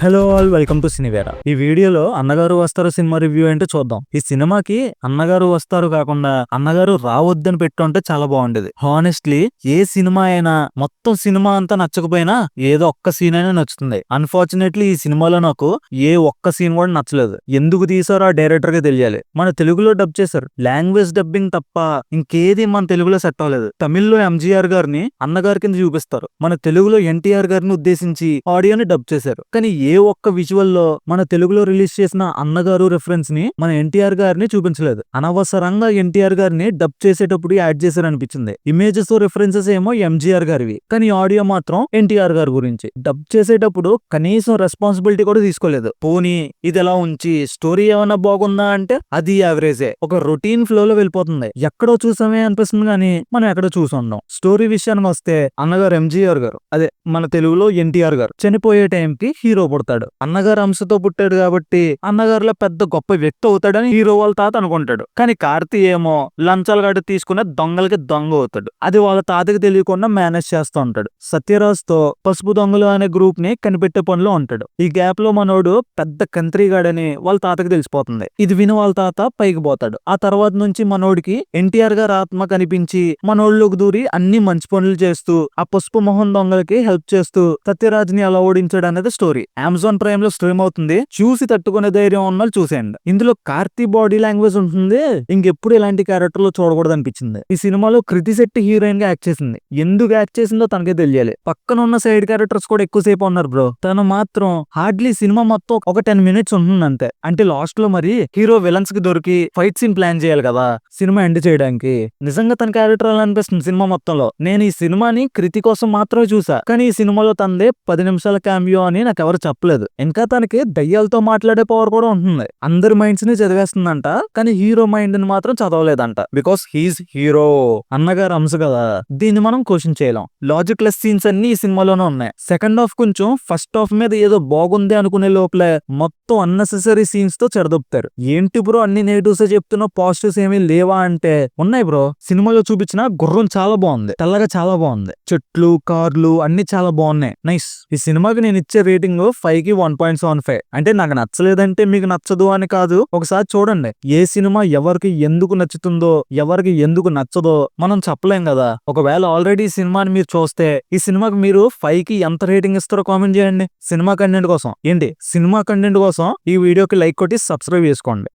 Hello all, welcome to Cinevera. ఈ వీడియోలో అన్నగారు వస్తారు సినిమా రివ్యూ ఏంటో చూద్దాం. ఈ సినిమాకి అన్నగారు వస్తారు కాకుండా అన్నగారు రావద్దని పెట్టుంటే చాలా బాగుండేది. హానెస్ట్లీ ఏ సినిమా అయినా మొత్తం సినిమా అంతా నచ్చకపోయినా ఏదో ఒక్క సీన్ అయినా నచ్చుతుంది. అన్ఫార్చునేట్లీ ఈ సినిమాలో నాకు ఏ ఒక్క సీన్ కూడా నచ్చలేదు. ఎందుకు తీసారో ఆ డైరెక్టర్ గా తెలియాలి. మన తెలుగులో డబ్ చేశారు, లాంగ్వేజ్ డబ్బింగ్ తప్ప ఇంకేది మన తెలుగులో సెట్ అవ్వలేదు. తమిళ్లో ఎంజీఆర్ గారిని అన్నగారి కింద చూపిస్తారు, మన తెలుగులో ఎన్టీఆర్ గారిని ఉద్దేశించి ఆడియోని డబ్ చేశారు. కానీ ఏ ఒక్క విజువల్ లో మన తెలుగులో రిలీజ్ చేసిన అన్నగారు రెఫరెన్స్ ని మన ఎన్టీఆర్ గారిని చూపించలేదు. అనవసరంగా ఎన్టీఆర్ గారిని డబ్ చేసేటప్పుడు యాడ్ చేశారు అనిపించింది. ఇమేజెస్ రిఫరెన్సెస్ ఏమో ఎంజీఆర్ గారివి, కానీ ఆడియో మాత్రం ఎన్టీఆర్ గారి గురించి. డబ్ చేసేటప్పుడు కనీసం రెస్పాన్సిబిలిటీ కూడా తీసుకోలేదు. పోనీ ఇది ఎలా ఉంచి స్టోరీ ఏమైనా బాగుందా అంటే అది యావరేజే, ఒక రొటీన్ ఫ్లో లో వెళ్ళిపోతుంది. ఎక్కడో చూసామే అనిపిస్తుంది కానీ మనం ఎక్కడో చూసుండం. స్టోరీ విషయానికి వస్తే అన్నగారు ఎంజీఆర్ గారు, అదే మన తెలుగులో ఎన్టీఆర్ గారు చనిపోయే టైంకి హీరో పుడతాడు. అన్నగారు అంశతో పుట్టాడు కాబట్టి అన్నగారులో పెద్ద గొప్ప వ్యక్తి అవుతాడని హీరో వాళ్ళ తాత అనుకుంటాడు. కానీ కార్తీ ఏమో లంచాలు గడ్డ తీసుకునే దొంగలకి దొంగ అవుతాడు. అది వాళ్ళ తాతకి తెలియకుండా మేనేజ్ చేస్తూ ఉంటాడు. సత్యరాజ్ తో పసుపు దొంగలు అనే గ్రూప్ ని కనిపెట్టే పనిలో ఉంటాడు. ఈ గ్యాప్ లో మనోడు పెద్ద కంత్రీగాడని వాళ్ళ తాతకి తెలిసిపోతుంది. ఇది విని వాళ్ళ తాత పైకి పోతాడు. ఆ తర్వాత నుంచి మనోడికి ఎన్టీఆర్ గారు ఆత్మ కనిపించి మనోళ్ళకి దూరి అన్ని మంచి పనులు చేస్తూ ఆ పసుపు మొహం దొంగలకి హెల్ప్ చేస్తూ సత్యరాజ్ ని అలా ఓడించాడు అనేది స్టోరీ. అమెజాన్ ప్రైమ్ లో స్ట్రీమ్ అవుతుంది. చూసి తట్టుకునే ధైర్యం ఉన్న వాళ్ళు చూసేయండి. ఇందులో కార్తీ బాడీ లాంగ్వేజ్ ఉంటుంది, ఇంకెప్పుడు ఇలాంటి క్యారెక్టర్లు చూడకూడదు అనిపించింది. ఈ సినిమాలో కృతి శెట్టి హీరోయిన్ గా యాక్ట్ చేసింది. ఎందుకు యాక్ట్ చేసిందో తనకే తెలియాలి. పక్కన ఉన్న సైడ్ క్యారెక్టర్స్ కూడా ఎక్కువసేపు ఉన్నారు బ్రో. తను మాత్రం హార్డ్లీ సినిమా మొత్తం ఒక 10 minutes ఉంటుంది అంతే. అంటే లాస్ట్ లో మరి హీరో విలన్స్ కి దొరికి ఫైట్ సీన్ ప్లాన్ చేయాలి కదా సినిమా ఎండ్ చేయడానికి. నిజంగా తన క్యారెక్టర్ అలా అనిపిస్తుంది సినిమా మొత్తంలో. నేను ఈ సినిమాని కృతి కోసం మాత్రమే చూసా, కానీ ఈ సినిమాలో తనదే 10 నిమిషాల క్యామియో అని నాకు ఎవరు చెప్పలేదు. ఇంకా తనకి దయ్యాలతో మాట్లాడే పవర్ కూడా ఉంటుంది. అందరి మైండ్స్ ని చదివేస్తుందంట, కానీ హీరో మైండ్ ని మాత్రం చదవలేదంట. Because he's hero. అన్నగారు అంశ కదా, దీన్ని మనం క్వశ్చన్ చేయలేం. లాజిక్ లెస్ సీన్స్ అన్ని ఈ సినిమాలోనే ఉన్నాయి. సెకండ్ హాఫ్ కొంచెం ఫస్ట్ హాఫ్ మీద ఏదో బాగుంది అనుకునే లోపలే మొత్తం అన్నెసెసరీ సీన్స్ తో చెడదొప్పుతారు. ఏంటి బ్రో అన్ని నెగిటివ్స్ చెప్తున్నా, పాజిటివ్స్ ఏమీ లేవా అంటే ఉన్నాయి బ్రో. సినిమాలో చూపించిన గుర్రం చాలా బాగుంది, తెల్లగా చాలా బాగుంది, చెట్లు కార్లు అన్ని చాలా బాగున్నాయి. నైస్. ఈ సినిమాకి నేను ఇచ్చే రేటింగ్ 5 కి 1.75. అంటే నాకు నచ్చలేదంటే మీకు నచ్చదు అని కాదు, ఒకసారి చూడండి. ఏ సినిమా ఎవరికి ఎందుకు నచ్చుతుందో ఎవరికి ఎందుకు నచ్చదో మనం చెప్పలేం కదా. ఒకవేళ ఆల్రెడీ ఈ సినిమాని మీరు చూస్తే ఈ సినిమాకి మీరు 5 కి ఎంత రేటింగ్ ఇస్తారో కామెంట్ చేయండి. సినిమా కంటెంట్ కోసం ఈ వీడియోకి లైక్ కొట్టి సబ్స్క్రైబ్ చేసుకోండి.